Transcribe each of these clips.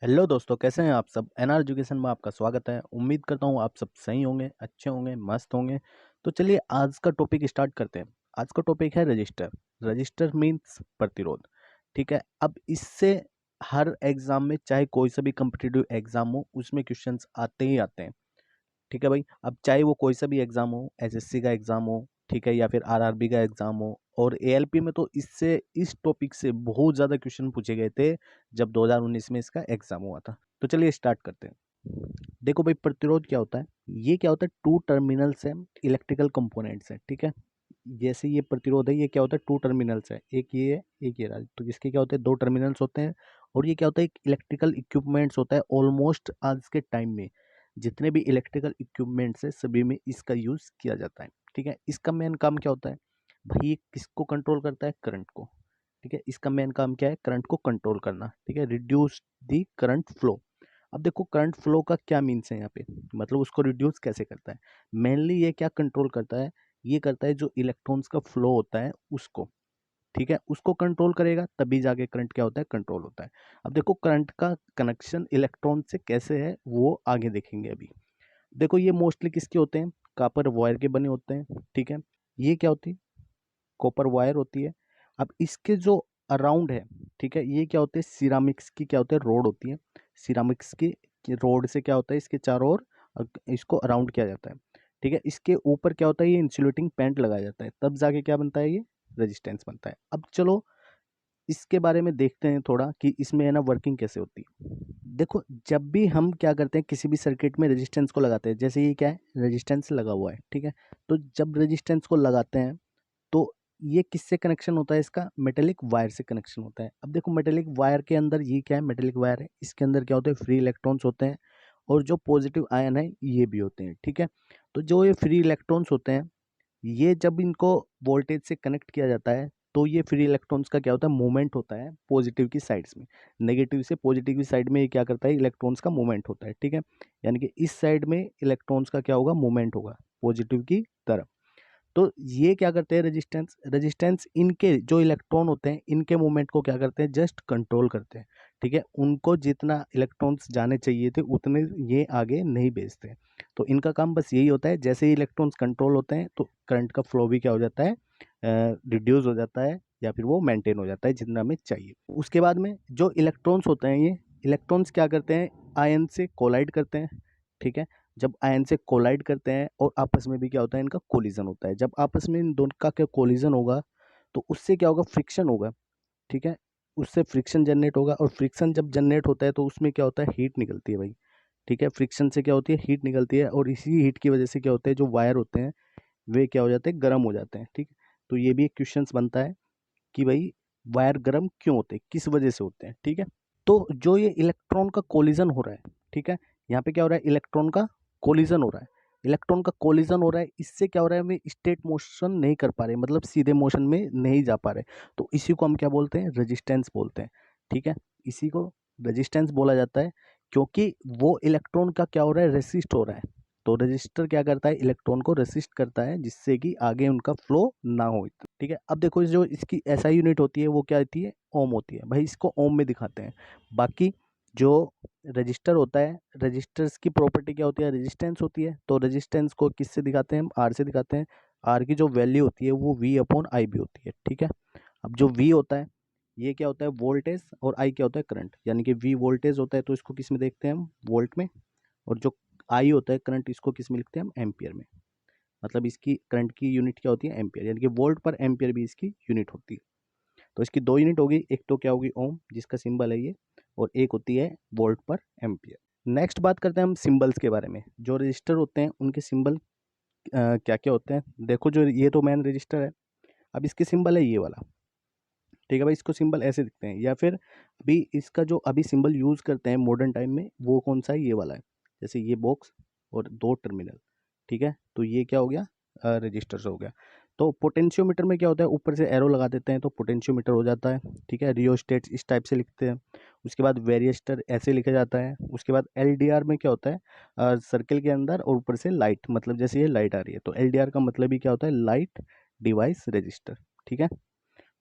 Hello दोस्तों, कैसे हैं आप सब। एनआर एजुकेशन में आपका स्वागत है। उम्मीद करता हूँ आप सब सही होंगे, अच्छे होंगे, मस्त होंगे। तो चलिए आज का टॉपिक स्टार्ट करते हैं। आज का टॉपिक है रजिस्टर। रजिस्टर मीन्स प्रतिरोध। ठीक है, अब इससे हर एग्जाम में, चाहे कोई सा भी कम्पिटिटिव एग्जाम हो, उसमें क्वेश्चंस आते ही आते हैं। ठीक है भाई, अब चाहे वो कोई सा भी एग्जाम हो, एसएससी का एग्जाम हो, ठीक है, या फिर आरआरबी का एग्जाम हो। और एएलपी में तो इस टॉपिक से बहुत ज़्यादा क्वेश्चन पूछे गए थे जब 2019 में इसका एग्जाम हुआ था। तो चलिए स्टार्ट करते हैं। देखो भाई, प्रतिरोध क्या होता है। ये क्या होता है, टू टर्मिनल्स है, इलेक्ट्रिकल कंपोनेंट्स है। ठीक है, जैसे ये प्रतिरोध है, ये क्या होता है, टू टर्मिनल्स है, एक ये है, एक ये रहा। तो इसके क्या होते हैं, दो टर्मिनल्स होते हैं। और ये क्या होता है, एक इलेक्ट्रिकल इक्विपमेंट्स होता है। ऑलमोस्ट आज के टाइम में जितने भी इलेक्ट्रिकल इक्विपमेंट्स है, सभी में इसका यूज किया जाता है। ठीक है, इसका मेन काम क्या होता है भाई, ये किसको कंट्रोल करता है, करंट को। ठीक है, इसका मेन काम क्या है, करंट को कंट्रोल करना। ठीक है, रिड्यूस दी करंट फ्लो। अब देखो करंट फ्लो का क्या मीन्स है यहाँ पे, मतलब उसको रिड्यूस कैसे करता है। मेनली ये क्या कंट्रोल करता है, ये करता है जो इलेक्ट्रॉन्स का फ्लो होता है उसको। ठीक है, उसको कंट्रोल करेगा तभी जाके करंट क्या होता है, कंट्रोल होता है। अब देखो करंट का कनेक्शन इलेक्ट्रॉन से कैसे है वो आगे देखेंगे अभी। देखो ये मोस्टली किसके होते हैं, कॉपर वायर के बने होते हैं। ठीक है, ये क्या होती है, कॉपर वायर होती है। अब इसके जो अराउंड है, ठीक है, ये क्या होते हैं, सिरामिक्स की क्या होते हैं, रोड होती है। सिरामिक्स की रोड से क्या होता है, इसके चारों ओर इसको अराउंड किया जाता है। ठीक है, इसके ऊपर क्या होता है, ये इंसुलेटिंग पैंट लगाया जाता है, तब जाके क्या बनता है, ये रेजिस्टेंस बनता है। अब चलो इसके बारे में देखते हैं थोड़ा कि इसमें है ना वर्किंग कैसे होती है। देखो जब भी हम क्या करते हैं, किसी भी सर्किट में रेजिस्टेंस को लगाते हैं, जैसे ये क्या है, रेजिस्टेंस लगा हुआ है। ठीक है, तो जब रेजिस्टेंस को लगाते हैं तो ये किससे कनेक्शन होता है, इसका मेटेलिक वायर से कनेक्शन होता है। अब देखो मेटेलिक वायर के अंदर ये क्या है, मेटेलिक वायर है, इसके अंदर क्या होते हैं, फ्री इलेक्ट्रॉन्स होते हैं। और जो पॉजिटिव आयन है ये भी होते हैं। ठीक है, तो जो ये फ्री इलेक्ट्रॉन्स होते हैं, ये जब इनको वोल्टेज से कनेक्ट किया जाता है तो ये फ्री इलेक्ट्रॉन्स का क्या होता है, मूवमेंट होता है पॉजिटिव की साइड्स में। नेगेटिव से पॉजिटिव की साइड में ये क्या करता है, इलेक्ट्रॉन्स का मूवमेंट होता है। ठीक है, यानी कि इस साइड में इलेक्ट्रॉन्स का क्या होगा, मूवमेंट होगा पॉजिटिव की तरफ। तो ये क्या करते हैं, रेजिस्टेंस रेजिस्टेंस इनके जो इलेक्ट्रॉन होते हैं, इनके मूवमेंट को क्या करते हैं, जस्ट कंट्रोल करते हैं। ठीक है, उनको जितना इलेक्ट्रॉन्स जाने चाहिए थे उतने ये आगे नहीं भेजते। तो इनका काम बस यही होता है, जैसे ही इलेक्ट्रॉन्स कंट्रोल होते हैं तो करंट का फ्लो भी क्या हो जाता है, रिड्यूस हो जाता है, या फिर वो मेंटेन हो जाता है जितना हमें चाहिए। उसके बाद में जो इलेक्ट्रॉन्स होते हैं, ये इलेक्ट्रॉन्स क्या करते हैं, आयन से कोलाइड करते हैं। ठीक है, जब आयन से कोलाइड करते हैं और आपस में भी क्या होता है, इनका कोलिजन होता है। जब आपस में इन दोनों का क्या कोलिजन होगा तो उससे क्या होगा, फ्रिक्शन होगा। ठीक है, उससे फ्रिक्शन जनरेट होगा, और फ्रिक्शन जब जनरेट होता है तो उसमें क्या होता है, हीट निकलती है भाई। ठीक है, फ्रिक्शन से क्या होती है, हीट निकलती है, और इसी हीट की वजह से क्या होता है, जो वायर होते हैं वे क्या हो जाते हैं, गर्म हो जाते हैं। ठीक है, तो ये भी एक क्वेश्चन बनता है कि भाई वायर गर्म क्यों होते हैं, किस वजह से होते हैं। ठीक है, तो जो ये इलेक्ट्रॉन का कोलिजन हो रहा है, ठीक है, यहाँ पे क्या हो रहा है, इलेक्ट्रॉन का कोलिजन हो रहा है। इलेक्ट्रॉन का कोलिजन हो रहा है, इससे क्या हो रहा है, हम स्टेट मोशन नहीं कर पा रहे, मतलब सीधे मोशन में नहीं जा पा रहे। तो इसी को हम क्या बोलते हैं, रेजिस्टेंस बोलते हैं। ठीक है, इसी को रेजिस्टेंस बोला जाता है, क्योंकि वो इलेक्ट्रॉन का क्या हो रहा है, रेसिस्ट हो रहा है। तो रेजिस्टर क्या करता है, इलेक्ट्रॉन को रेसिस्ट करता है, जिससे कि आगे उनका फ्लो ना हो। ठीक है, अब देखो जो इसकी एसआई यूनिट होती है वो क्या होती है, ओम होती है भाई, इसको ओम में दिखाते हैं। बाकी जो रजिस्टर होता है, रजिस्टर्स की प्रॉपर्टी क्या होती है, रेजिस्टेंस होती है। तो रेजिस्टेंस को किससे दिखाते हैं, हम आर से दिखाते हैं। आर की जो वैल्यू होती है वो वी अपॉन आई बी होती है। ठीक है, अब जो वी होता है ये क्या होता है, वोल्टेज, और आई क्या होता है, करंट। यानी कि वी वोल्टेज होता है तो इसको किस में देखते हैं हम, वोल्ट में। और जो आई होता है करंट, इसको किस में लिखते हैं हम, एम्पियर में। मतलब इसकी करंट की यूनिट क्या होती है, एम्पियर, यानी कि वोल्ट पर एम्पियर भी इसकी यूनिट होती है। तो इसकी दो यूनिट होगी, एक तो क्या होगी, ओम, जिसका सिंबल है ये, और एक होती है वोल्ट पर एम्पियर। नेक्स्ट बात करते हैं हम सिंबल्स के बारे में। जो रजिस्टर होते हैं उनके सिंबल क्या क्या होते हैं। देखो जो ये तो मेन रजिस्टर है, अब इसके सिंबल है ये वाला। ठीक है भाई, इसको सिंबल ऐसे दिखते हैं, या फिर अभी इसका जो अभी सिंबल यूज़ करते हैं मॉडर्न टाइम में वो कौन सा है, ये वाला है। जैसे ये बॉक्स और दो टर्मिनल। ठीक है, तो ये क्या हो गया, रजिस्टर्स हो गया। तो पोटेंशियोमीटर में क्या होता है, ऊपर से एरो लगा देते हैं तो पोटेंशियोमीटर हो जाता है। ठीक है, रियोस्टेट इस टाइप से लिखते हैं। उसके बाद वेरिएस्टर ऐसे लिखा जाता है। उसके बाद एलडीआर में क्या होता है, सर्किल के अंदर और ऊपर से लाइट, मतलब जैसे ये लाइट आ रही है तो एलडीआर का मतलब ही क्या होता है, लाइट डिवाइस रजिस्टर। ठीक है,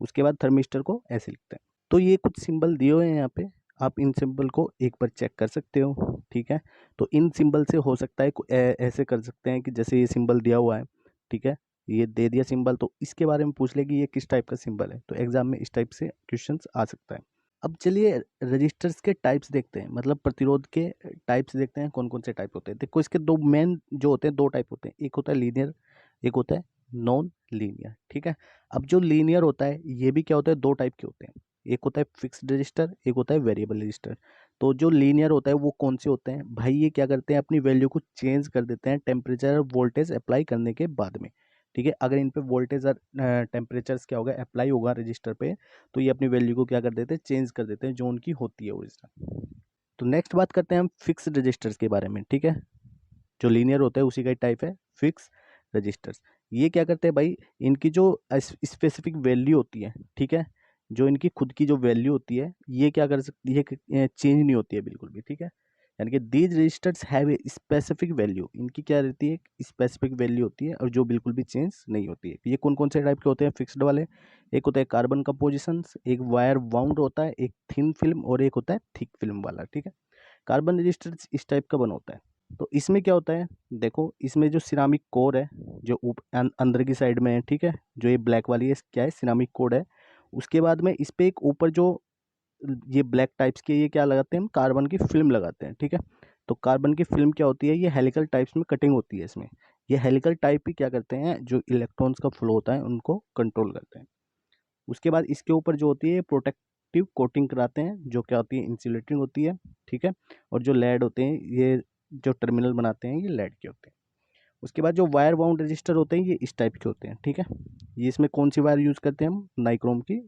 उसके बाद थर्मिस्टर को ऐसे लिखते हैं। तो ये कुछ सिंबल दिए हुए हैं यहाँ पे, आप इन सिंबल को एक बार चेक कर सकते हो, ठीक है। तो इन सिंबल से हो सकता है ऐसे कर सकते हैं कि जैसे ये सिंबल दिया हुआ है, ठीक है, ये दे दिया सिंबल, तो इसके बारे में पूछ ले कि ये किस टाइप का सिंबल है, तो एग्जाम में इस टाइप से क्वेश्चंस आ सकता है। अब चलिए रजिस्टर्स के टाइप्स देखते हैं, मतलब प्रतिरोध के टाइप्स देखते हैं, कौन कौन से टाइप होते हैं। देखो इसके दो मेन जो होते हैं, दो टाइप होते हैं, एक होता है लीनियर, एक होता है नॉन लीनियर, ठीक है। अब जो लीनियर होता है ये भी क्या होता है, दो टाइप के होते हैं, एक होता है फिक्स्ड रजिस्टर, एक होता है वेरिएबल रजिस्टर। तो जो लीनियर होता है वो कौन से होते हैं भाई, ये क्या करते हैं, अपनी वैल्यू को चेंज कर देते हैं टेम्परेचर और वोल्टेज अप्लाई करने के बाद में, ठीक है। अगर इन पे वोल्टेज और टेम्परेचर्स क्या होगा, अप्लाई होगा रजिस्टर पे, तो ये अपनी वैल्यू को क्या कर देते हैं, चेंज कर देते हैं, जो उनकी होती है ओरिजिनल। तो नेक्स्ट बात करते हैं हम फिक्स्ड रजिस्टर्स के बारे में, ठीक है। जो लीनियर होता है उसी का टाइप है फिक्स रजिस्टर्स। ये क्या करते हैं भाई, इनकी जो स्पेसिफिक वैल्यू होती है, ठीक है, जो इनकी खुद की जो वैल्यू होती है, ये क्या कर सकती है, चेंज नहीं होती है बिल्कुल भी, ठीक है। यानी कि these resistors have a specific value, इनकी क्या रहती है, स्पेसिफिक वैल्यू होती है, और जो बिल्कुल भी चेंज नहीं होती है। ये कौन कौन से टाइप के होते हैं फिक्स्ड वाले, एक होता है कार्बन कंपोजिशन, एक वायर वाउंड होता है, एक थिन फिल्म, और एक होता है थिक फिल्म वाला, ठीक है। कार्बन रजिस्टर इस टाइप का बना होता है। तो इसमें क्या होता है, देखो इसमें जो सिरामिक कोर है, जो अंदर की साइड में है, ठीक है, जो ये ब्लैक वाली है क्या है, सिरामिक कोर है। उसके बाद में इस पे एक ऊपर जो ये ब्लैक टाइप्स के, ये क्या लगाते हैं, हम कार्बन की फिल्म लगाते हैं, ठीक है। तो कार्बन की फिल्म क्या होती है, ये हेलिकल टाइप्स में कटिंग होती है इसमें। ये हेलिकल टाइप ही क्या करते हैं, जो इलेक्ट्रॉन्स का फ्लो होता है उनको कंट्रोल करते हैं। उसके बाद इसके ऊपर जो होती है प्रोटेक्टिव कोटिंग कराते हैं, जो क्या होती है, इंसुलेटिंग होती है, ठीक है। और जो लेड होते हैं, ये जो टर्मिनल बनाते हैं, ये लेड के होते हैं। उसके बाद जो वायर बाउंड रजिस्टर होते हैं, ये इस टाइप के होते हैं, ठीक है। ये इसमें कौन सी वायर यूज़ करते हैं हम, नाइक्रोम की,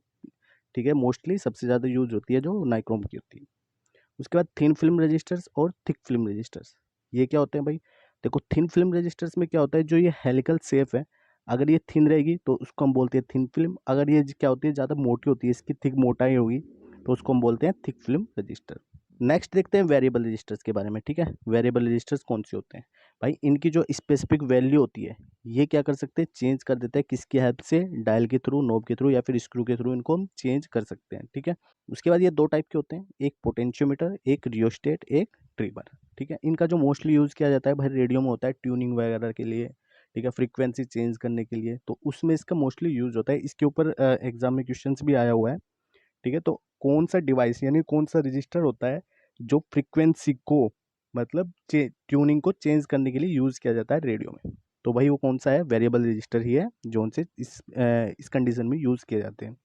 ठीक है, मोस्टली सबसे ज़्यादा यूज होती है जो नाइक्रोम की होती है। उसके बाद थिन फिल्म रजिस्टर्स और थिक फिल्म रजिस्टर्स, ये क्या होते हैं भाई, देखो थिन फिल्म रजिस्टर्स में क्या होता है, जो ये हेलिकल शेप है, अगर ये थिन रहेगी तो उसको हम बोलते हैं थिन फिल्म, अगर ये क्या होती है, ज़्यादा मोटी होती है, इसकी थिक मोटाई होगी, तो उसको हम बोलते हैं थिक फिल्म रजिस्टर। नेक्स्ट देखते हैं वेरिएबल रजिस्टर्स के बारे में, ठीक है। वेरिएबल रजिस्टर्स कौन से होते हैं भाई, इनकी जो स्पेसिफिक वैल्यू होती है, ये क्या कर सकते हैं, चेंज कर देते हैं, किसकी हेल्प से, डायल के थ्रू, नोब के थ्रू, या फिर स्क्रू के थ्रू, इनको हम चेंज कर सकते हैं, ठीक है। उसके बाद ये दो टाइप के होते हैं, एक पोटेंशियोमीटर, एक रियोस्टेट, एक ट्रिमर, ठीक है। इनका जो मोस्टली यूज़ किया जाता है भाई रेडियो में होता है, ट्यूनिंग वगैरह के लिए, ठीक है, फ्रीक्वेंसी चेंज करने के लिए, तो उसमें इसका मोस्टली यूज़ होता है। इसके ऊपर एग्जाम में क्वेश्चंस भी आया हुआ है, ठीक है। तो कौन सा डिवाइस यानी कौन सा रजिस्टर होता है जो फ्रीक्वेंसी को, मतलब ट्यूनिंग को चेंज करने के लिए यूज़ किया जाता है रेडियो में, तो भाई वो कौन सा है, वेरिएबल रजिस्टर ही है, जो उनसे इस कंडीशन में यूज़ किए जाते हैं।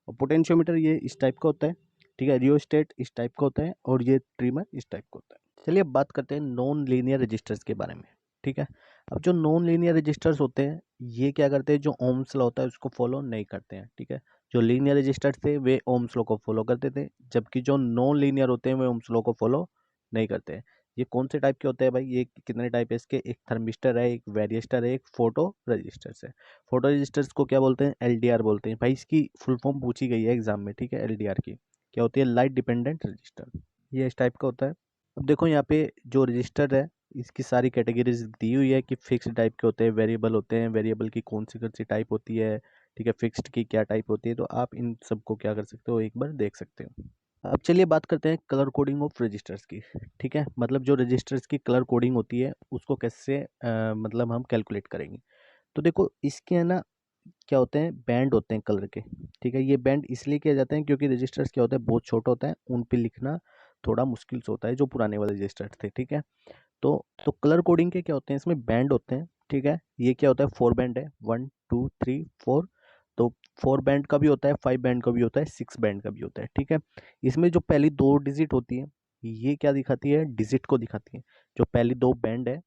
और पोटेंशियोमीटर ये इस टाइप का होता है, ठीक है, रियोस्टेट इस टाइप का होता है, और ये ट्रिमर इस टाइप का होता है। चलिए अब बात करते हैं नॉन लीनियर रजिस्टर्स के बारे में, ठीक है। अब जो नॉन लीनियर रजिस्टर्स होते हैं, ये क्या करते हैं, जो ओम्स लॉ होता है उसको फॉलो नहीं करते हैं, ठीक है। जो लीनियर रजिस्टर्स थे वे ओम्स लॉ को फॉलो करते थे, जबकि जो नॉन लीनियर होते हैं वे ओम्स लॉ को फॉलो नहीं करते हैं। ये कौन से टाइप के होते हैं भाई, ये कितने टाइप है इसके, एक थर्मिस्टर है, एक वेरिएस्टर है, एक फोटो रजिस्टर्स है। फोटो रजिस्टर्स को क्या बोलते हैं, एलडीआर बोलते हैं भाई, इसकी फुल फॉर्म पूछी गई है एग्जाम में, ठीक है। एलडीआर की क्या होती है, लाइट डिपेंडेंट रजिस्टर, ये इस टाइप का होता है। अब देखो यहाँ पे जो रजिस्टर है, इसकी सारी कैटेगरीज दी हुई है कि फिक्स्ड टाइप के होते हैं, वेरिएबल होते हैं, वेरिएबल की कौन सी टाइप होती है, ठीक है, फिक्स्ड की क्या टाइप होती है, तो आप इन सबको क्या कर सकते हो, एक बार देख सकते हो। अब चलिए बात करते हैं कलर कोडिंग ऑफ रजिस्टर्स की, ठीक है। मतलब जो रजिस्टर्स की कलर कोडिंग होती है उसको कैसे मतलब हम कैलकुलेट करेंगे। तो देखो इसके है ना, क्या होते हैं, बैंड होते हैं कलर के, ठीक है। ये बैंड इसलिए किया जाता है क्योंकि रजिस्टर्स क्या होता है, बहुत छोटा होता है, उन पे लिखना थोड़ा मुश्किल से होता है, जो पुराने वाले रजिस्टर्स थे, ठीक है। तो कलर कोडिंग के क्या होते हैं, इसमें बैंड होते हैं, ठीक है। ये क्या होता है, 4 बैंड है, 1 2 3 4। तो 4 बैंड का भी होता है, 5 बैंड का भी होता है, 6 बैंड का भी होता है, ठीक है। इसमें जो पहली दो डिजिट होती है, ये क्या दिखाती है, डिजिट को दिखाती है। जो पहली दो बैंड है,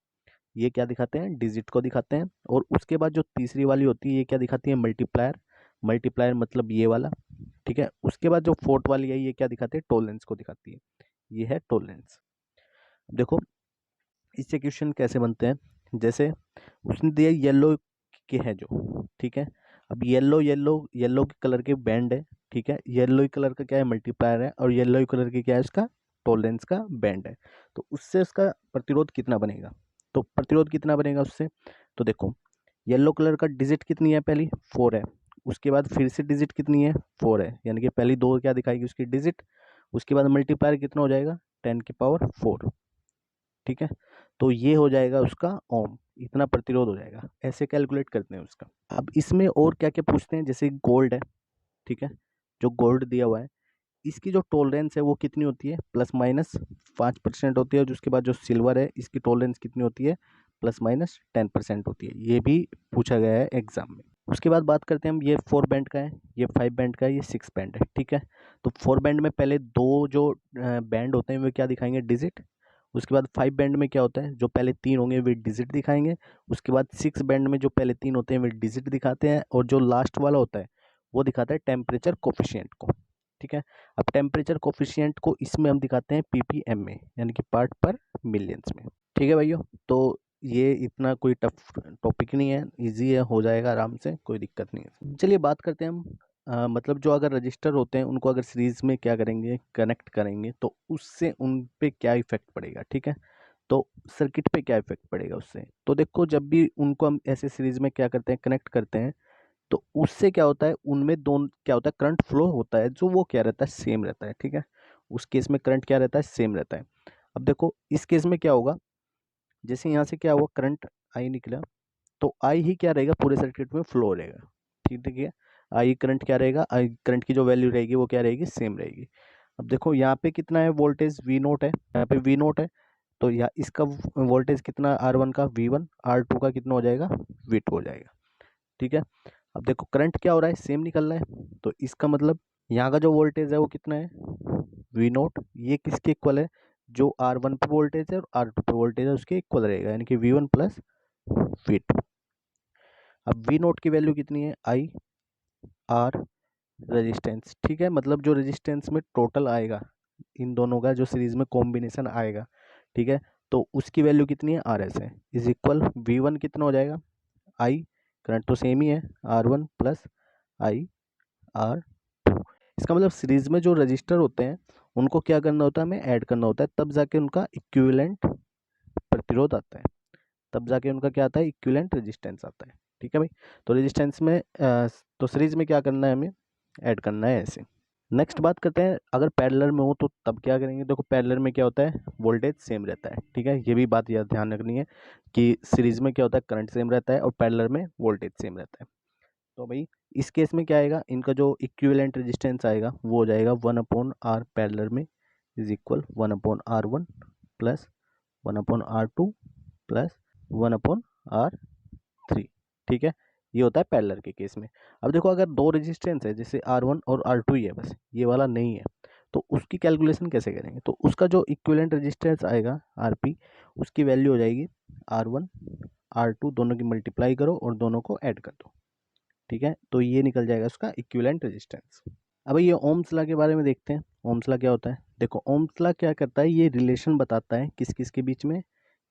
ये क्या दिखाते हैं, डिजिट को दिखाते हैं। और उसके बाद जो तीसरी वाली होती है, ये क्या दिखाती है, मल्टीप्लायर। मल्टीप्लायर मतलब ये वाला, ठीक है। उसके बाद जो फोर्थ वाली है, ये क्या दिखाती है, टोलेंस को दिखाती है, ये है टोलेंस। देखो इससे क्वेश्चन कैसे बनते हैं, जैसे उसने दिया येलो के है जो, ठीक है। अब येलो येलो येलो के कलर के बैंड है, ठीक है। येलो कलर का क्या है, मल्टीप्लायर है, और येलो कलर की क्या है, इसका टोलेंस का बैंड है। तो उससे उसका प्रतिरोध कितना बनेगा, तो प्रतिरोध कितना बनेगा उससे, तो देखो येलो कलर का डिजिट कितनी है, पहली 4 है। उसके बाद फिर से डिजिट कितनी है, 4 है, यानी कि पहली दो क्या दिखाएगी उसकी डिजिट, उसके बाद मल्टीप्लायर कितना हो जाएगा 10⁴, ठीक है। तो ये हो जाएगा उसका ओम, इतना प्रतिरोध हो जाएगा, ऐसे कैलकुलेट करते हैं उसका। अब इसमें और क्या क्या पूछते हैं, जैसे गोल्ड है, ठीक है, जो गोल्ड दिया हुआ है इसकी जो टॉलरेंस है वो कितनी होती है, ±5% होती है। उसके बाद जो सिल्वर है इसकी टॉलरेंस कितनी होती है, ±10% होती है। ये भी पूछा गया है एग्जाम में। उसके बाद बात करते हैं हम, ये 4 बैंड का है, ये 5 बैंड का है, ये 6 बैंड है, ठीक है। तो 4 बैंड में पहले दो जो बैंड होते हैं वे क्या दिखाएंगे, डिजिट। उसके बाद 5 बैंड में क्या होता है, जो पहले 3 होंगे वे डिजिट दिखाएंगे। उसके बाद 6 बैंड में जो पहले 3 होते हैं वे डिजिट दिखाते हैं, और जो लास्ट वाला होता है वो दिखाता है टेम्परेचर कोफिशिएंट को, ठीक है। अब टेम्परेचर कोफिशिएंट को इसमें हम दिखाते हैं पीपीएम में, यानी कि पार्ट पर मिलियंस में, ठीक है भाइयों। तो ये इतना कोई टफ टॉपिक नहीं है, इजी है, हो जाएगा आराम से, कोई दिक्कत नहीं है। चलिए बात करते हैं हम मतलब जो अगर रजिस्टर होते हैं उनको अगर सीरीज में क्या करेंगे, कनेक्ट करेंगे, तो उससे उन पे क्या इफेक्ट पड़ेगा, ठीक है। तो सर्किट पे क्या इफेक्ट पड़ेगा उससे, तो देखो जब भी उनको हम ऐसे सीरीज में क्या करते हैं, कनेक्ट करते हैं, तो उससे क्या होता है, उनमें दोनों क्या होता है, करंट फ्लो होता है जो वो क्या रहता है, सेम रहता है, ठीक है। उस केस में करंट क्या रहता है, सेम रहता है। अब देखो इस केस में क्या होगा, जैसे यहाँ से क्या हुआ, करंट आई निकला, तो आई ही क्या रहेगा, पूरे सर्किट में फ्लो रहेगा, ठीक है। आई करंट क्या रहेगा, आई करंट की जो वैल्यू रहेगी वो क्या रहेगी, सेम रहेगी। अब देखो यहाँ पे कितना है वोल्टेज, वी नोट है, यहाँ पे वी नोट है, तो यहाँ इसका वोल्टेज कितना, R1 का V1, R2 का कितना हो जाएगा, V2 हो जाएगा, ठीक है। अब देखो करंट क्या हो रहा है, सेम निकल रहा है, तो इसका मतलब यहाँ का जो वोल्टेज है वो कितना है, वी नोट, ये किसके इक्वल है, जो R1 पे वोल्टेज है और R2 पे वोल्टेज है उसके इक्वल रहेगा, यानी कि V1 प्लस V2। अब वी नोट की वैल्यू कितनी है, आई आर रेजिस्टेंस, ठीक है, मतलब जो रेजिस्टेंस में टोटल आएगा इन दोनों का जो सीरीज में कॉम्बिनेशन आएगा, ठीक है, तो उसकी वैल्यू कितनी है, आर एस है, इज इक्वल V1 कितना हो जाएगा, आई, करंट तो सेम ही है, R1 प्लस आई R2। इसका मतलब सीरीज में जो रजिस्टर होते हैं उनको क्या करना होता है, हमें ऐड करना होता है, तब जाके उनका इक्विवेलेंट प्रतिरोध आता है, तब जाके उनका क्या आता है, इक्विवेलेंट रेजिस्टेंस आता है, ठीक है भाई। तो रेजिस्टेंस में तो सीरीज में क्या करना है, हमें ऐड करना है ऐसे। नेक्स्ट बात करते हैं, अगर पैरेलल में हो तो तब क्या करेंगे, देखो पैरेलल में क्या होता है, वोल्टेज सेम रहता है, ठीक है, ये भी बात याद ध्यान रखनी है कि सीरीज में क्या होता है, करंट सेम रहता है और पैरेलल में वोल्टेज सेम रहता है। तो भाई इस केस में क्या आएगा, इनका जो इक्विवेलेंट रेजिस्टेंस आएगा वो हो जाएगा 1/R पैरेलल में is equal 1/R1 plus 1/R2 plus 1/R3, ठीक है। ये होता है पैरेलल के केस में। अब देखो अगर दो रेजिस्टेंस है, जैसे R1 और R2 ही है, बस ये वाला नहीं है, तो उसकी कैलकुलेशन कैसे करेंगे, तो उसका जो इक्विवेलेंट रेजिस्टेंस आएगा RP, उसकी वैल्यू हो जाएगी R1 R2 दोनों की मल्टीप्लाई करो और दोनों को ऐड कर दो, ठीक है, तो ये निकल जाएगा उसका इक्विवेलेंट रेजिस्टेंस। अब ये ओम्स लॉ के बारे में देखते हैं, ओम्स लॉ क्या होता है। देखो ओम्स लॉ क्या करता है, ये रिलेशन बताता है किस किस के बीच में,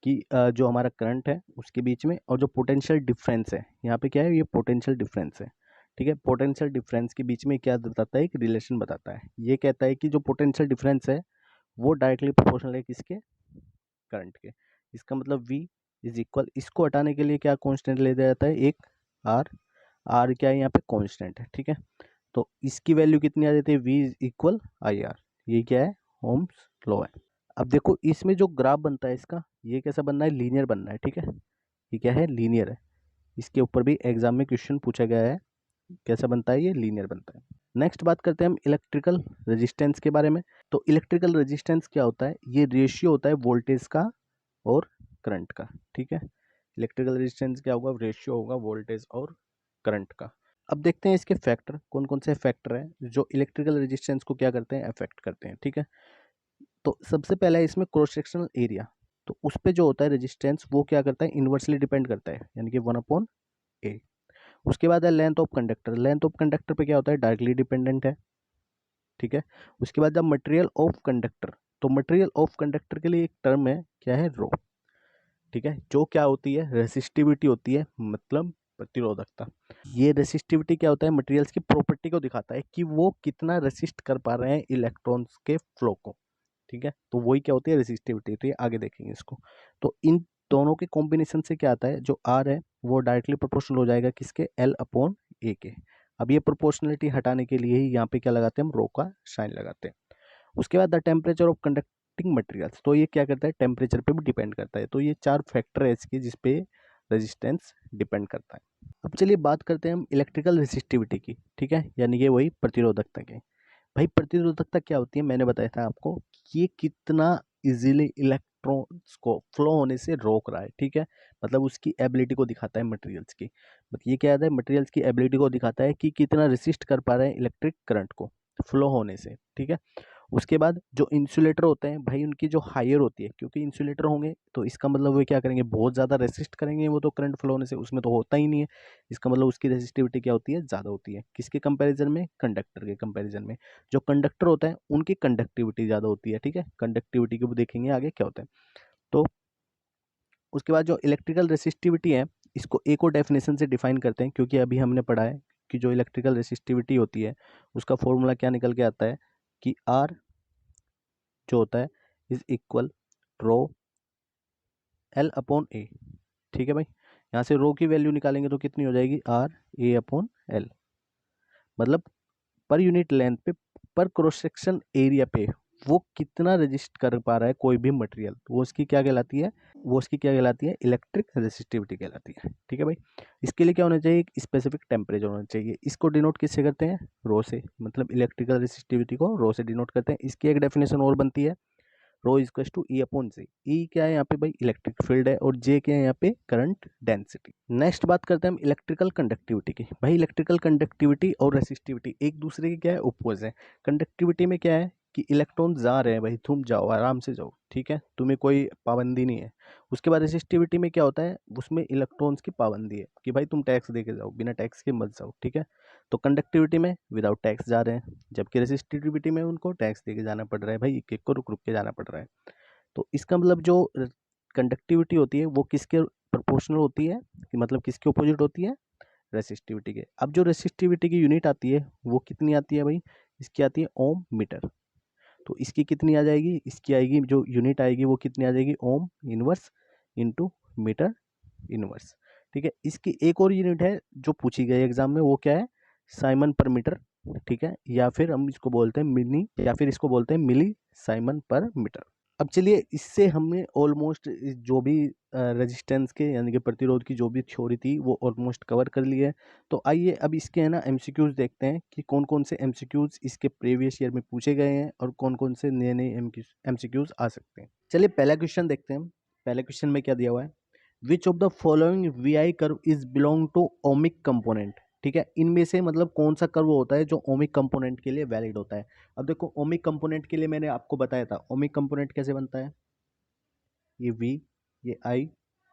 कि जो हमारा करंट है उसके बीच में, और जो पोटेंशियल डिफरेंस है, यहाँ पे क्या है, ये पोटेंशियल डिफरेंस है, ठीक है। पोटेंशियल डिफरेंस के बीच में क्या बताता है, एक रिलेशन बताता है। ये कहता है कि जो पोटेंशियल डिफरेंस है वो डायरेक्टली प्रोपोर्शनल है किसके, करंट के। इसका मतलब V इज इक्वल, इसको हटाने के लिए क्या कांस्टेंट ले दिया जाता है, एक R, R क्या है यहाँ पे, कांस्टेंट है, ठीक है। तो इसकी वैल्यू कितनी आ जाती है, V इज इक्वल IR, ये क्या है, ओम्स लॉ है। अब देखो इसमें जो ग्राफ बनता है इसका, ये कैसा बनना है, लीनियर बनना है, ठीक है, ये क्या है, लीनियर है। इसके ऊपर भी एग्जाम में क्वेश्चन पूछा गया है, कैसा बनता है, ये लीनियर बनता है। नेक्स्ट बात करते हैं हम इलेक्ट्रिकल रेजिस्टेंस के बारे में। तो इलेक्ट्रिकल रेजिस्टेंस क्या होता है, ये रेशियो होता है वोल्टेज का और करंट का, ठीक है। इलेक्ट्रिकल रेजिस्टेंस क्या होगा, रेशियो होगा वोल्टेज और करंट का। अब देखते हैं इसके फैक्टर, कौन कौन से फैक्टर हैं जो इलेक्ट्रिकल रेजिस्टेंस को क्या करते हैं, अफेक्ट करते हैं, ठीक है। तो सबसे पहला है इसमें क्रॉस सेक्शनल एरिया। तो उस पे जो होता है रेजिस्टेंस वो क्या करता है, इन्वर्सली डिपेंड करता है, यानी कि 1/A। उसके बाद है length of conductor, length of conductor पे क्या होता है, डायरेक्टली डिपेंडेंट है, ठीक है। उसके बाद द मटेरियल ऑफ कंडक्टर, तो मटेरियल ऑफ कंडक्टर के लिए एक टर्म है, क्या है, रो, ठीक है, जो क्या होती है, रेसिस्टिविटी होती है, मतलब प्रतिरोधकता। ये रेसिस्टिविटी क्या होता है, मटेरियल्स की प्रॉपर्टी को दिखाता है कि वो कितना रेसिस्ट कर पा रहे हैं इलेक्ट्रॉन्स के फ्लो को, ठीक है। तो वही क्या होती है, रेसिस्टिविटी, तो ये आगे देखेंगे इसको। तो इन दोनों के कॉम्बिनेशन से क्या आता है, जो आर है वो डायरेक्टली प्रोपोर्शनल हो जाएगा किसके, L/A के। अब ये प्रोपोर्शनलिटी हटाने के लिए ही यहाँ पे क्या लगाते हैं, हम रो का साइन लगाते हैं। उसके बाद the temperature of conducting materials, तो ये क्या करता है, टेम्परेचर पे भी डिपेंड करता है। तो ये 4 फैक्टर है इसके जिस पे रेजिस्टेंस डिपेंड करता है। अब चलिए बात करते हैं हम इलेक्ट्रिकल रेसिस्टिविटी की, ठीक है, यानी कि वही प्रतिरोधकता की। भाई प्रतिरोधकता क्या होती है, मैंने बताया था आपको कि ये कितना इजीली इलेक्ट्रॉन्स को फ्लो होने से रोक रहा है, ठीक है, मतलब उसकी एबिलिटी को दिखाता है मटेरियल्स की। मतलब ये क्या है, मटेरियल्स की एबिलिटी को दिखाता है कि कितना रेसिस्ट कर पा रहे हैं इलेक्ट्रिक करंट को फ्लो होने से, ठीक है। उसके बाद जो इंसुलेटर होते हैं भाई, उनकी जो हायर होती है, क्योंकि इंसुलेटर होंगे तो इसका मतलब वो क्या करेंगे, बहुत ज़्यादा रेसिस्ट करेंगे वो तो करंट फ्लो होने से, उसमें तो होता ही नहीं है। इसका मतलब उसकी रेसिस्टिविटी क्या होती है, ज़्यादा होती है। किसके कंपैरिजन में, कंडक्टर के कंपैरिजन में। जो कंडक्टर होता है उनकी कंडक्टिविटी ज़्यादा होती है, ठीक है, कंडक्टिविटी को भी देखेंगे आगे क्या होता है। तो उसके बाद जो इलेक्ट्रिकल रेसिस्टिविटी है, इसको एक और डेफिनेशन से डिफाइन करते हैं, क्योंकि अभी हमने पढ़ा है कि जो इलेक्ट्रिकल रेसिस्टिविटी होती है उसका फॉर्मूला क्या निकल के आता है कि आर जो होता है is equal rho L upon A, ठीक है भाई। यहाँ से रो की वैल्यू निकालेंगे तो कितनी हो जाएगी, आर ए अपॉन एल, मतलब पर यूनिट लेंथ पे, पर क्रॉस सेक्शन एरिया पे वो कितना रजिस्ट कर पा रहा है कोई भी मटेरियल, वो उसकी क्या कहलाती है, वो उसकी क्या कहलाती है, इलेक्ट्रिक रेसिस्टिविटी कहलाती है, ठीक है भाई। इसके लिए क्या होना चाहिए, एक स्पेसिफिक टेम्परेचर होना चाहिए। इसको डिनोट किससे करते हैं, रो से, मतलब इलेक्ट्रिकल रेसिस्टिविटी को रो से डिनोट करते हैं। इसकी एक डेफिनेशन और बनती है, रो इज टू ई अपॉन जे। ई क्या है यहाँ पे भाई, इलेक्ट्रिक फील्ड है, और जे क्या है यहाँ पे, करंट डेंसिटी। नेक्स्ट बात करते हैं हम इलेक्ट्रिकल कंडक्टिविटी की। भाई इलेक्ट्रिकल कंडक्टिविटी और रेसिस्टिविटी एक दूसरे के क्या है, ओपोज है। कंडक्टिविटी में क्या है कि इलेक्ट्रॉन जा रहे हैं भाई, तुम जाओ आराम से जाओ, ठीक है, तुम्हें कोई पाबंदी नहीं है। उसके बाद रेसिस्टिविटी में क्या होता है, उसमें इलेक्ट्रॉन्स की पाबंदी है कि भाई तुम टैक्स दे के जाओ, बिना टैक्स के मत जाओ, ठीक है। तो कंडक्टिविटी में विदाउट टैक्स जा रहे हैं, जबकि रेसिस्टिविटी में उनको टैक्स दे के जाना पड़ रहा है भाई, एक एक को रुक रुक के जाना पड़ रहा है। तो इसका मतलब जो कंडक्टिविटी होती है वो किसके प्रोपोर्शनल होती है, कि मतलब किसके अपोजिट होती है, रेसिस्टिविटी के। अब जो रेसिस्टिविटी की यूनिट आती है वो कितनी आती है भाई, इसकी आती है ओम मीटर। तो इसकी कितनी आ जाएगी, इसकी आएगी जो यूनिट आएगी वो कितनी आ जाएगी, ohm inverse into metre inverse, ठीक है। इसकी एक और यूनिट है जो पूछी गई एग्जाम में, वो क्या है, साइमन पर मीटर, ठीक है, या फिर हम इसको बोलते हैं मिनी, या फिर इसको बोलते हैं मिली साइमन पर मीटर। अब चलिए इससे हमने ऑलमोस्ट जो भी रेजिस्टेंस के यानी कि प्रतिरोध की जो भी थ्योरी थी वो ऑलमोस्ट कवर कर ली है। तो आइए अब इसके है ना एमसीक्यूज देखते हैं कि कौन कौन से एमसीक्यूज इसके प्रीवियस ईयर में पूछे गए हैं और कौन कौन से नए नए एमसीक्यूज आ सकते हैं। चलिए पहला क्वेश्चन देखते हैं। पहले क्वेश्चन में क्या दिया हुआ है, which of the following V I curve is belong to ohmic component, ठीक है, इनमें से मतलब कौन सा कर्व होता है जो ओमिक कंपोनेंट के लिए वैलिड होता है। अब देखो ओमिक कंपोनेंट के लिए मैंने आपको बताया था ओमिक कंपोनेंट कैसे बनता है, ये वी, ये आई,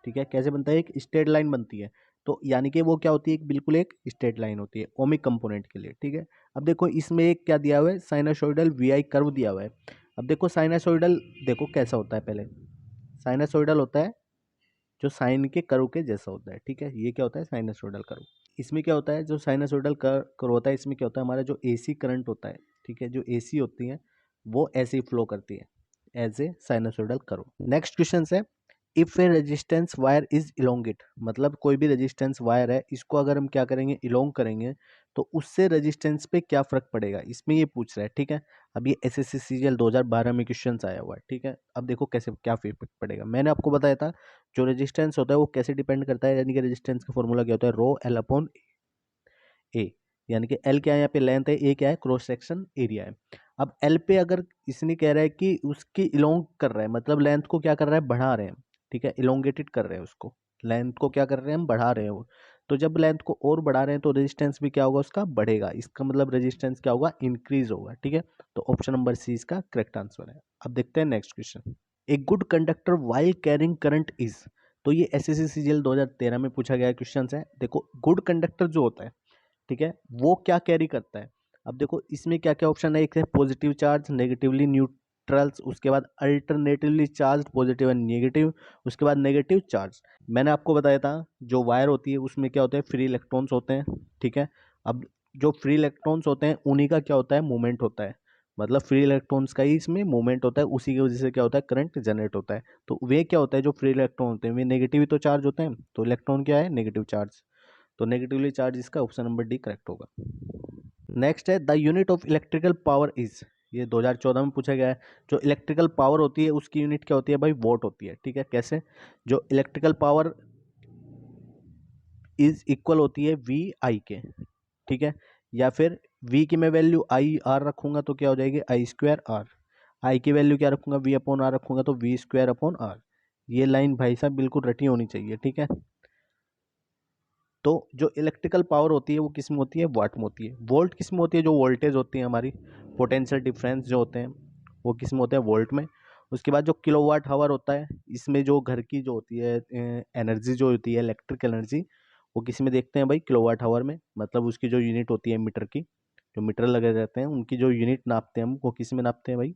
ठीक है, कैसे बनता है, एक स्ट्रेट लाइन बनती है। तो यानी कि वो क्या होती है, एक बिल्कुल एक स्ट्रेट लाइन होती है ओमिक कंपोनेंट के लिए, ठीक है। अब देखो इसमें एक क्या दिया हुआ है, साइनसोइडल वी आई कर्व दिया हुआ है। अब देखो साइनसोइडल देखो कैसा होता है, पहले साइनसोइडल होता है जो साइन के कर्व के जैसा होता है, ठीक है, ये क्या होता है, साइनसोइडल कर्व। इसमें क्या होता है, जो साइनसोइडल कर्व होता है इसमें क्या होता है, हमारा जो एसी करंट होता है, ठीक है, जो एसी होती है वो ऐसे ही फ्लो करती है as a sinusoidal curve. Next question है, if a resistance wire is elongate, मतलब कोई भी रेजिस्टेंस वायर है, इसको अगर हम क्या करेंगे, इलोंग करेंगे, तो उससे रेजिस्टेंस पे क्या फर्क पड़ेगा, इसमें ये पूछ रहा है, ठीक है। अब ये एसएससी सीजीएल 2012 में क्वेश्चन आया हुआ है, ठीक है। अब देखो कैसे क्या फर्क पड़ेगा, मैंने आपको बताया था जो रेजिस्टेंस होता है वो कैसे डिपेंड करता है, यानी कि रेजिस्टेंस का फॉर्मूला क्या होता है, रो एल अपॉन ए, यानी कि एल क्या है यहाँ पे लेंथ है, ए क्या है क्रॉस सेक्शन एरिया है। अब एल पे अगर इसने कह रहा है कि उसकी इलोंग कर रहा है, मतलब लेंथ को क्या कर रहा है, बढ़ा रहे हैं, ठीक है, इलोंगेटेड कर रहे हैं उसको, लेंथ को क्या कर रहे हैं हम, बढ़ा रहे हैं वो। तो जब लेंथ को और बढ़ा रहे हैं तो रेजिस्टेंस भी क्या होगा उसका, बढ़ेगा, इसका मतलब रेजिस्टेंस क्या होगा, इंक्रीज होगा, ठीक है। तो ऑप्शन नंबर सी इसका करेक्ट आंसर है। अब देखते हैं next question, a good conductor while carrying current is, तो ये एसएससी सीजीएल 2013 में पूछा गया क्वेश्चन है। देखो गुड कंडक्टर जो होता है, ठीक है, वो क्या कैरी करता है। अब देखो इसमें क्या क्या ऑप्शन है, एक है पॉजिटिव चार्ज, नेगेटिवली न्यूट्रल्स, उसके बाद alternatively charge, positive and negative, उसके बाद नेगेटिव चार्ज। मैंने आपको बताया था जो वायर होती है उसमें क्या होता है, फ्री इलेक्ट्रॉन्स होते हैं, ठीक है। अब जो फ्री इलेक्ट्रॉन्स होते हैं उन्हीं का क्या होता है, मूवमेंट होता है, मतलब फ्री इलेक्ट्रॉन्स का ही इसमें मूवमेंट होता है, उसी की वजह से क्या होता है, करंट जनरेट होता है। तो वे क्या होता है, जो फ्री इलेक्ट्रॉन होते हैं वे नेगेटिव ही तो चार्ज होते हैं, तो इलेक्ट्रॉन क्या है, नेगेटिव चार्ज। तो नेगेटिवली चार्ज इसका ऑप्शन नंबर डी करेक्ट होगा। नेक्स्ट है the unit of electrical power is, ये 2014 में पूछा गया है। जो इलेक्ट्रिकल पावर होती है उसकी यूनिट क्या होती है भाई, वोट होती है। ठीक है, कैसे, जो इलेक्ट्रिकल पावर इज इक्वल होती है वी आई के। ठीक है, या फिर वी की मैं वैल्यू आई आर रखूंगा तो क्या हो जाएगी, आई स्क्वायर आर। आई की वैल्यू क्या रखूंगा, वी अपॉन आर रखूंगा तो वी स्क्वायर अपॉन आर। ये लाइन भाई साहब बिल्कुल रटी होनी चाहिए। ठीक है, तो जो इलेक्ट्रिकल पावर होती है वो किस में होती है, वाट में होती है। वोल्ट किस में होती है, जो वोल्टेज होती है हमारी, पोटेंशियल डिफरेंस जो होते हैं वो किस में होते हैं, वोल्ट में। उसके बाद जो किलोवाट हावर होता है, इसमें जो घर की जो होती है एनर्जी जो होती है, इलेक्ट्रिक एनर्जी, वो किस में देखते हैं भाई, किलोवाट हावर में। मतलब उसकी जो यूनिट होती है मीटर की, जो मीटर लगे रहते हैं उनकी जो यूनिट नापते हैं हम, वो किस में नापते हैं भाई,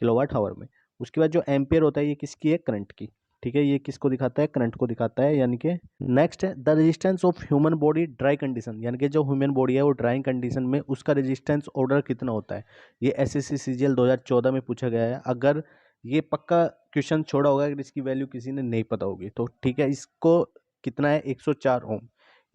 किलोवाट हावर में। उसके बाद जो एम्पियर होता है ये किसकी है, करंट की। ठीक है, ये किसको दिखाता है, करंट को दिखाता है, यानी कि नेक्स्ट है the resistance of human body dry condition, यानी कि जो ह्यूमन बॉडी है वो ड्राई कंडीशन में उसका रेजिस्टेंस ऑर्डर कितना होता है। ये एसएससी सीजीएल 2014 में पूछा गया है। अगर ये पक्का क्वेश्चन छोड़ा होगा, अगर इसकी वैल्यू किसी ने नहीं पता होगी तो ठीक है, इसको कितना है, 104 ओम।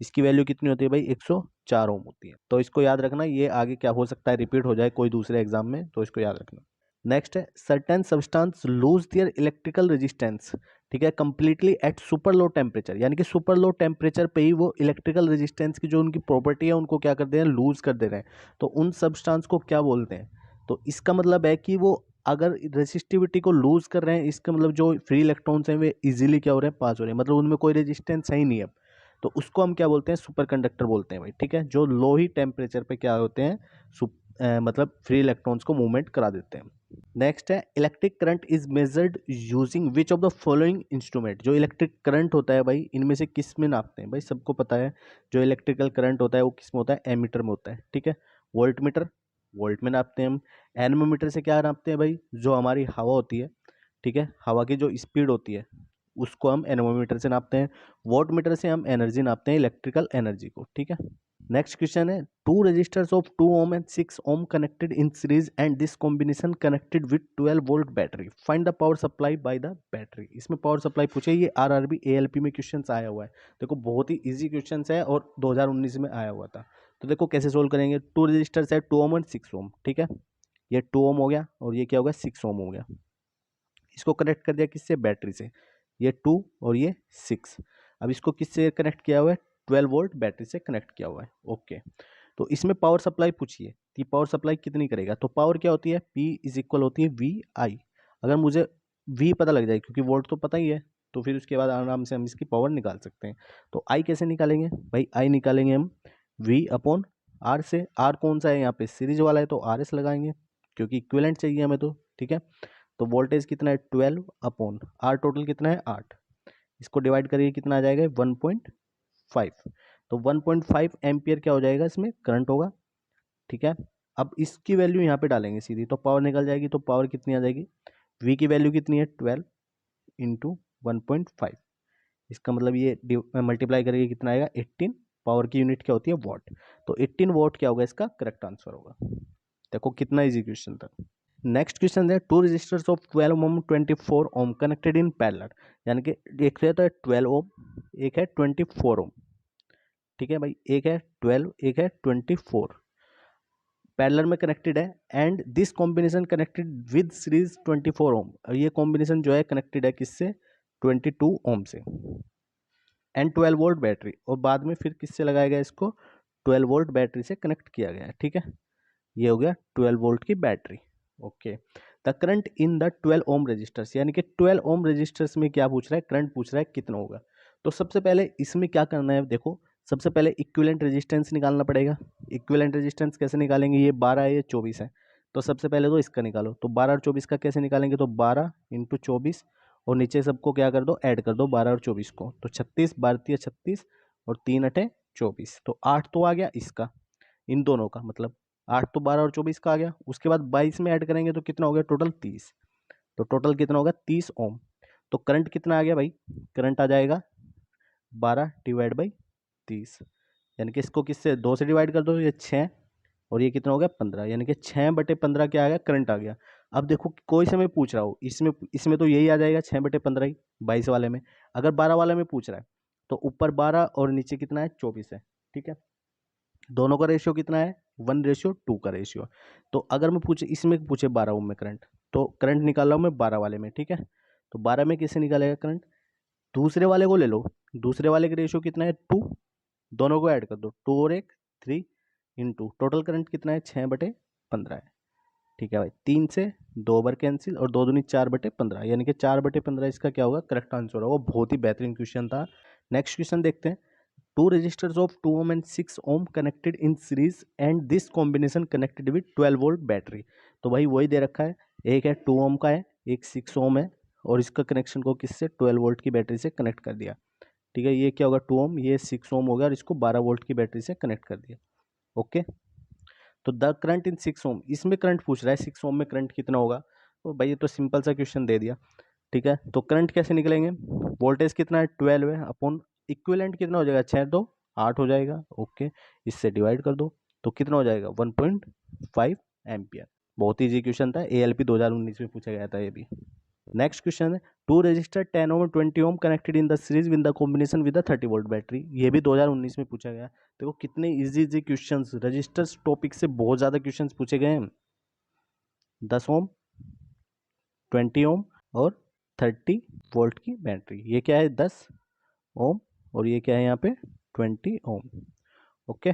इसकी वैल्यू कितनी होती है भाई, 104 ओम होती है। तो इसको याद रखना, ये आगे क्या हो सकता है, रिपीट हो जाए कोई दूसरे एग्जाम में, तो इसको याद रखना। नेक्स्ट है certain substance lose their electrical resistance. ठीक है, completely eight super low temperature, यानी कि सुपर लो टेम्परेचर पे ही वो इलेक्ट्रिकल रेजिस्टेंस की जो उनकी प्रॉपर्टी है उनको क्या कर दे रहे हैं, लूज कर दे रहे हैं। तो उन सब्सटेंस को क्या बोलते हैं, तो इसका मतलब है कि वो अगर रेजिस्टिविटी को लूज कर रहे हैं, इसका मतलब जो फ्री इलेक्ट्रॉन्स हैं वे इजीली क्या हो रहे हैं, पास हो रहे हैं, मतलब उनमें कोई रेजिस्टेंस है ही नहीं है। तो उसको हम क्या बोलते हैं, सुपर कंडक्टर बोलते हैं भाई। ठीक है, जो लो ही टेम्परेचर पे क्या होते हैं, मतलब फ्री इलेक्ट्रॉन्स को मूवमेंट करा देते हैं। नेक्स्ट है electric current is measured using which of the following instrument. जो इलेक्ट्रिक करंट होता है भाई, इनमें से किस में नापते हैं भाई, सबको पता है जो इलेक्ट्रिकल करंट होता है वो किस में होता है, एमीटर में होता है। ठीक है, वोल्ट मीटर, वोल्ट में नापते हैं हम। एनमोमीटर से क्या नापते हैं भाई, जो हमारी हवा होती है, ठीक है, हवा की जो स्पीड होती है उसको हम एनमोमीटर से नापते हैं। वोट मीटर से हम एनर्जी नापते हैं, इलेक्ट्रिकल एनर्जी को। ठीक है, नेक्स्ट क्वेश्चन है two resistors of 2 ohm and 6 ohm connected in series and this combination connected with 12 volt battery, find the power supply by the battery. इसमें पावर सप्लाई पूछे, ये आरआरबी एएलपी में questions आया हुआ है। देखो बहुत ही इजी क्वेश्चंस है और 2019 में आया हुआ था। तो देखो कैसे सोल्व करेंगे। टू रजिस्टर्स है 2 ओम एंड 6 ओम। ठीक है, ये 2 ओम हो गया और ये क्या हो गया, 6 ओम हो गया। इसको कनेक्ट कर दिया किससे, बैटरी से। ये 2 और ये 6। अब इसको किससे कनेक्ट किया हुआ है, 12 वोल्ट बैटरी से कनेक्ट किया हुआ है। ओके, तो इसमें पावर सप्लाई पूछिए कि पावर सप्लाई कितनी करेगा। तो पावर क्या होती है, P इज इक्वल होती है वी आई। अगर मुझे V पता लग जाए, क्योंकि वोल्ट तो पता ही है, तो फिर उसके बाद आराम से हम इसकी पावर निकाल सकते हैं। तो I कैसे निकालेंगे भाई, I निकालेंगे हम V अपॉन R से। R कौन सा है यहाँ पे, सीरीज वाला है, तो RS लगाएंगे क्योंकि इक्विवेलेंट चाहिए हमें तो। ठीक है, तो वोल्टेज कितना है 12 अपॉन आर, टोटल कितना है 8। इसको डिवाइड करिए कितना आ जाएगा 1.5। तो 1.5 एम्पियर क्या हो जाएगा, इसमें करंट होगा। ठीक है, अब इसकी वैल्यू यहाँ पे डालेंगे सीधी, तो पावर निकल जाएगी। तो पावर कितनी आ जाएगी, V की वैल्यू कितनी है 12 इंटू 1.5। इसका मतलब ये मल्टीप्लाई करेंगे कितना आएगा 18। पावर की यूनिट क्या होती है, वॉट। तो 18 वॉट क्या होगा, इसका करेक्ट आंसर होगा। देखो कितना इजी क्वेश्चन था। नेक्स्ट क्वेश्चन है two resistors of 12 ohm 24 ohm connected in parallel, यानी कि एक तो है 12 ओम, एक है 24 ओम। ठीक है भाई, एक है 12, एक है 24, पैरेलल में कनेक्टेड है। And this combination connected with series 24 ओम। ये कॉम्बिनेशन जो है कनेक्टेड है किससे, 22 ओम से। एंड 12 वोल्ट बैटरी, और बाद में फिर किससे लगाया गया, इसको 12 वोल्ट बैटरी से कनेक्ट किया गया है। ठीक है, ये हो गया 12 वोल्ट की battery. Okay, the current in the 12 ohm resistors, यानी कि 12 ओम रजिस्टर्स में क्या पूछ रहा है, करंट पूछ रहा है कितना होगा। तो सबसे पहले इसमें क्या करना है, देखो सबसे पहले इक्विवेलेंट रेजिस्टेंस निकालना पड़ेगा। इक्विवेलेंट रेजिस्टेंस कैसे निकालेंगे, ये 12 है ये 24 है, तो सबसे पहले तो इसका निकालो। तो 12 और 24 का कैसे निकालेंगे, तो 12 इंटू 24, और नीचे सबको क्या कर दो, ऐड कर दो 12 और 24 को। तो 36, 12 36 और 3 अठे 24, तो 8 तो आ गया इसका, इन दोनों का मतलब 8 तो 12 और 24 का आ गया। उसके बाद 22 में ऐड करेंगे तो कितना हो गया टोटल 30। तो टोटल कितना होगा 30 ओम। तो करंट कितना आ गया भाई, करंट आ जाएगा 12 डिवाइड बाई 30, यानी कि इसको किससे 2 से डिवाइड कर दो, ये 6, और ये कितना हो गया 15, यानी कि 6/15 क्या आ गया, करंट आ गया। अब देखो कोई से मैं पूछ रहा हूँ, इसमें इसमें तो यही आ जाएगा 6/15 ही 22 वाले में। अगर 12 वाले में पूछ रहा है तो ऊपर 12 और नीचे कितना है 24 है। ठीक है, दोनों का रेशियो कितना है, 1:2 का रेशियो। तो अगर मैं पूछे इसमें पूछे 12 ओम में करंट, तो करंट निकाल रहा हूँ मैं 12 वाले में, ठीक है। तो 12 में कैसे निकालेगा करंट, दूसरे वाले को ले लो, दूसरे वाले का रेशियो कितना है 2, दोनों को ऐड कर दो, 2 और 1 3, इंटू टोटल करंट कितना है 6/15 है, ठीक है भाई। 3 से 2 बार कैंसिल और 2 दूनी 4/15, यानी कि 4/15 इसका क्या होगा, करेक्ट आंसर होगा। बहुत ही बेहतरीन क्वेश्चन था। नेक्स्ट क्वेश्चन देखते हैं। Two resistors of 2 ohm and 6 ohm connected in series and this combination connected with 12 volt battery. तो भाई वही दे रखा है, एक है 2 ohm का है, एक 6 ohm है, और इसका कनेक्शन को किससे, 12 वोल्ट की बैटरी से कनेक्ट कर दिया, ठीक है। ये क्या होगा 2 ohm, ये 6 ohm हो गया, और इसको 12 वोल्ट की बैटरी से कनेक्ट कर दिया। ओके, तो द करंट इन 6 ohm, इसमें करंट पूछ रहा है 6 ohm में करंट कितना होगा। तो भाई ये तो सिंपल सा क्वेश्चन दे दिया, ठीक है। तो करंट कैसे निकलेंगे, वोल्टेज कितना है 12 है, अपॉन इक्विवेलेंट कितना हो जाएगा, 6 2 8 हो जाएगा। ओके, इससे डिवाइड कर दो तो कितना हो जाएगा 1.5 एम्पियर। बहुत ईजी क्वेश्चन था, ALP 2019 में पूछा गया था ये भी। नेक्स्ट क्वेश्चन है, two resistor 10 ohm 20 ohm connected in the series with the combination with the 30 volt battery. ये भी 2019 में पूछा गया। देखो कितने इजी क्वेश्चंस, रजिस्टर्स टॉपिक से बहुत ज़्यादा क्वेश्चंस पूछे गए हैं। 10 ohm 20 ohm और 30 वोल्ट की बैटरी, ये क्या है 10 ओम और ये क्या है यहाँ पे 20 ओम। ओके,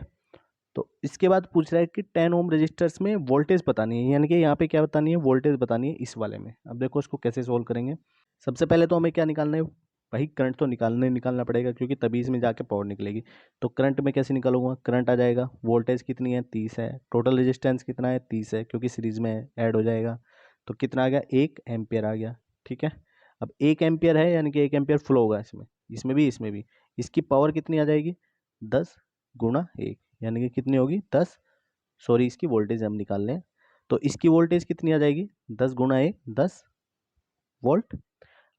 तो इसके बाद पूछ रहा है कि 10 ओम रजिस्टर्स में वोल्टेज बतानी है, यानी कि यहाँ पे क्या बतानी है, वोल्टेज बतानी है इस वाले में। अब देखो इसको कैसे सोल्व करेंगे। सबसे पहले तो हमें क्या निकालना है भाई, करंट तो निकालना पड़ेगा, क्योंकि तभी इसमें जाके पावर निकलेगी। तो करंट में कैसे निकालूंगा, करंट आ जाएगा, वोल्टेज कितनी है 30 है, टोटल रेजिस्टेंस कितना है 30 है, क्योंकि सीरीज में ऐड हो जाएगा। तो कितना आ गया 1 एम्पियर आ गया, ठीक है। अब 1 एम्पियर है, यानी कि 1 एम्पियर फ्लो होगा इसमें, इसमें भी। इसकी पावर कितनी आ जाएगी 10 गुणा 1, यानी कि कितनी होगी 10, सॉरी इसकी वोल्टेज हम निकाल लें, तो इसकी वोल्टेज कितनी आ जाएगी 10 गुणा 1 10 वोल्ट।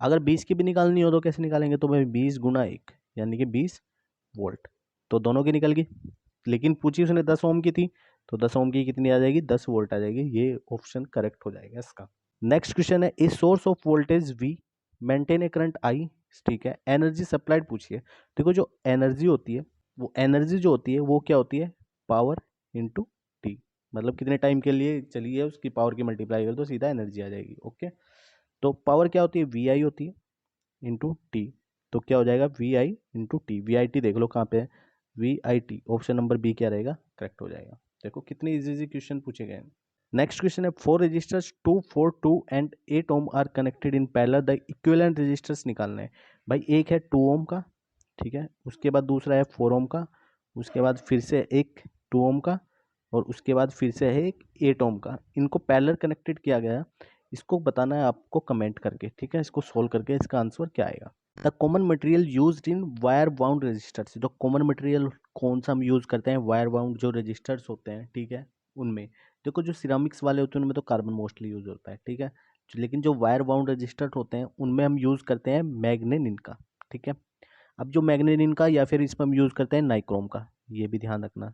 अगर 20 की भी निकालनी हो तो कैसे निकालेंगे, तो भाई 20 गुणा 1 यानी कि 20 वोल्ट। तो दोनों की निकल गई, लेकिन पूछी उसने 10 ओम की थी, तो 10 ओम की कितनी आ जाएगी 10 वोल्ट आ जाएगी। ये ऑप्शन करेक्ट हो जाएगा इसका। नेक्स्ट क्वेश्चन है, a source of voltage V maintain A current I, ठीक है। एनर्जी सप्लाइड पूछिए। देखो जो एनर्जी होती है, वो एनर्जी जो होती है वो क्या होती है, पावर इंटू टी, मतलब कितने टाइम के लिए चली है उसकी पावर की मल्टीप्लाई कर दो, सीधा एनर्जी आ जाएगी। ओके, तो पावर क्या होती है, वी आई होती है इंटू टी। तो क्या हो जाएगा V I into T, V I T देख लो कहाँ पे है, V I T, option number B क्या रहेगा, करेक्ट हो जाएगा। देखो कितने इजी क्वेश्चन पूछे गए हैं। नेक्स्ट क्वेश्चन है, 4 resistors 2 4 2 and 8 ohm are connected in parallel, the equivalent resistors निकालने हैं। भाई एक है 2 ओम का, ठीक है, उसके बाद दूसरा है 4 ओम का, उसके बाद फिर से एक 2 ओम का, और उसके बाद फिर से है एक 8 ओम का। इनको पैरेलल कनेक्टेड किया गया है, इसको बताना है आपको कमेंट करके, ठीक है। इसको सोल्व करके इसका आंसर क्या आएगा। The common material used in wire bound resistors, जो कॉमन मटेरियल कौन सा हम यूज़ करते हैं वायर बाउंड जो रजिस्टर्स होते हैं, ठीक है, उनमें देखो जो सिरामिक्स वाले होते हैं उनमें तो कार्बन मोस्टली यूज होता है, ठीक है। लेकिन जो वायर बाउंड रजिस्टर होते हैं उनमें हम यूज़ करते हैं मैग्नेनिन का, ठीक है। अब जो मैग्नेनिन का या फिर इसमें हम यूज़ करते हैं नाइक्रोम का, ये भी ध्यान रखना,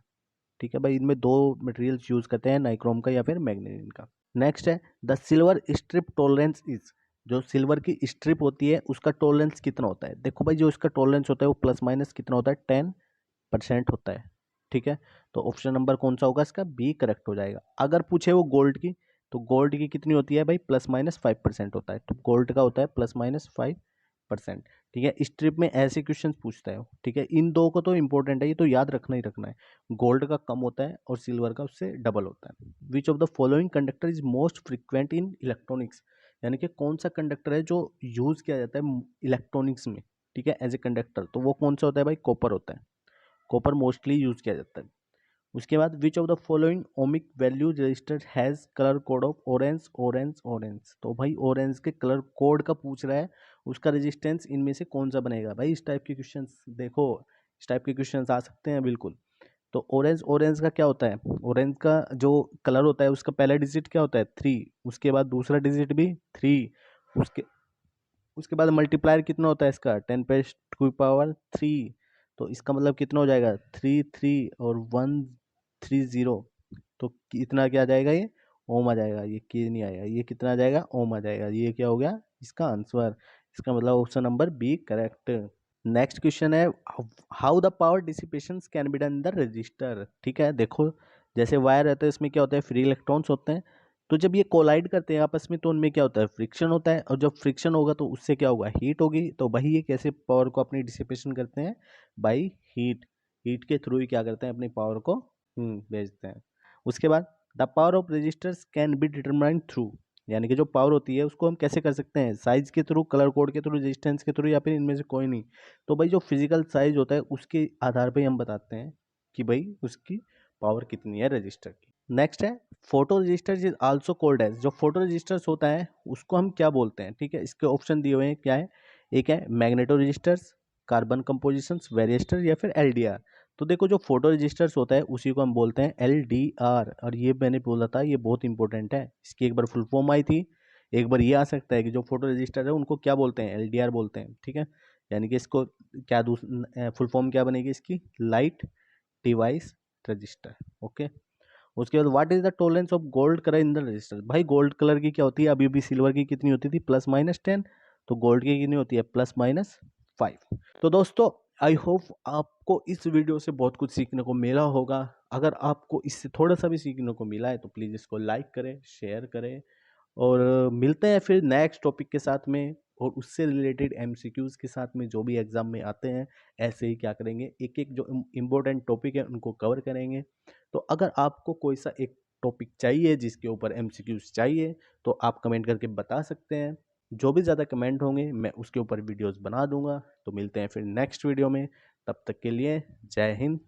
ठीक है भाई। इनमें दो मटेरियल्स यूज़ करते हैं, नाइक्रोम का या फिर मैग्नेनिन का। नेक्स्ट है, the silver strip tolerance is, जो सिल्वर की स्ट्रिप होती है उसका टॉलरेंस कितना होता है। देखो भाई जो इसका टॉलरेंस होता है वो प्लस माइनस कितना होता है 10% होता है, ठीक है। तो ऑप्शन नंबर कौन सा होगा इसका, बी करेक्ट हो जाएगा। अगर पूछे वो गोल्ड की, तो गोल्ड की कितनी होती है भाई, +-5% होता है। तो गोल्ड का होता है +-5%, ठीक है। स्ट्रिप में ऐसे क्वेश्चन पूछता है, ठीक है। इन दो को तो इंपॉर्टेंट है, ये तो याद रखना ही रखना है। गोल्ड का कम होता है और सिल्वर का उससे डबल होता है। Which of the following conductor is most frequent in electronics, यानी कि कौन सा कंडक्टर है जो यूज किया जाता है इलेक्ट्रॉनिक्स में, ठीक है, एज ए कंडक्टर। तो वो कौन सा होता है भाई, कॉपर होता है, कॉपर मोस्टली यूज किया जाता है। उसके बाद विच of the following ohmic value register has colour code of orange orange orange. तो भाई ऑरेंज के कलर कोड का पूछ रहा है, उसका रेजिस्टेंस इनमें से कौन सा बनेगा। भाई इस टाइप के क्वेश्चंस देखो, इस टाइप के क्वेश्चंस आ सकते हैं बिल्कुल। तो ऑरेंज ऑरेंज का क्या होता है, ऑरेंज का जो कलर होता है उसका पहला डिजिट क्या होता है 3, उसके बाद दूसरा डिजिट भी 3, उसके उसके बाद मल्टीप्लायर कितना होता है इसका 10⁻⁴। तो इसका मतलब कितना हो जाएगा 3 3 और 1 3 0। तो कितना क्या आ जाएगा, ये ओम आ जाएगा, ये के नहीं आएगा, ये कितना आ जाएगा ओम आ जाएगा। ये क्या हो गया इसका आंसर, इसका मतलब option number B correct. Next question है, how the power dissipation can be done in the resistor. ठीक है, देखो जैसे वायर रहता है इसमें क्या होता है, फ्री इलेक्ट्रॉन्स होते हैं, तो जब ये कोलाइड करते हैं आपस में तो उनमें क्या होता है, फ्रिक्शन होता है, और जब फ्रिक्शन होगा तो उससे क्या होगा, हीट होगी। तो वही ये कैसे पावर को अपनी डिसिपेशन करते हैं, बाई हीट। हीट के थ्रू ही क्या करते हैं, अपनी पावर को भेजते हैं। उसके बाद the power of resistors can be determined through, यानी कि जो पावर होती है उसको हम कैसे कर सकते हैं, साइज के थ्रू, कलर कोड के थ्रू, रेजिस्टेंस के थ्रू, या फिर इनमें से कोई नहीं। तो भाई जो फिजिकल साइज होता है उसके आधार पे हम बताते हैं कि भाई उसकी पावर कितनी है रजिस्टर की। नेक्स्ट है photo resistor is also called as, जो फोटो रजिस्टर्स होता है उसको हम क्या बोलते हैं। ठीक है, इसके ऑप्शन दिए हुए हैं, क्या है, एक है मैग्नेटो रजिस्टर्स, कार्बन कंपोजिशंस, वेरिएस्टर, या फिर एलडीआर। तो देखो जो फोटो रजिस्टर्स होता है उसी को हम बोलते हैं एलडीआर, और ये मैंने बोला था ये बहुत इंपॉर्टेंट है, इसकी एक बार फुल फॉर्म आई थी, एक बार ये आ सकता है कि जो फोटो रजिस्टर है उनको क्या बोलते हैं, एलडीआर बोलते हैं। ठीक है, यानी कि इसको क्या फुल फॉर्म क्या बनेगी इसकी, लाइट डिवाइस रजिस्टर। ओके, उसके बाद what is the tolerance of gold colour in the register. भाई गोल्ड कलर की क्या होती है, अभी भी सिल्वर की कितनी होती थी, +-10, तो गोल्ड की कितनी होती है, +-5। तो दोस्तों आई होप आपको इस वीडियो से बहुत कुछ सीखने को मिला होगा। अगर आपको इससे थोड़ा सा भी सीखने को मिला है तो प्लीज़ इसको लाइक करें, शेयर करें, और मिलते हैं फिर नेक्स्ट टॉपिक के साथ में, और उससे रिलेटेड एमसीक्यूज़ के साथ में जो भी एग्ज़ाम में आते हैं। ऐसे ही क्या करेंगे, एक एक जो इम्पोर्टेंट टॉपिक है उनको कवर करेंगे। तो अगर आपको कोई सा एक टॉपिक चाहिए जिसके ऊपर एमसीक्यूज़ चाहिए तो आप कमेंट करके बता सकते हैं। जो भी ज़्यादा कमेंट होंगे मैं उसके ऊपर वीडियोस बना दूंगा। तो मिलते हैं फिर नेक्स्ट वीडियो में, तब तक के लिए जय हिंद।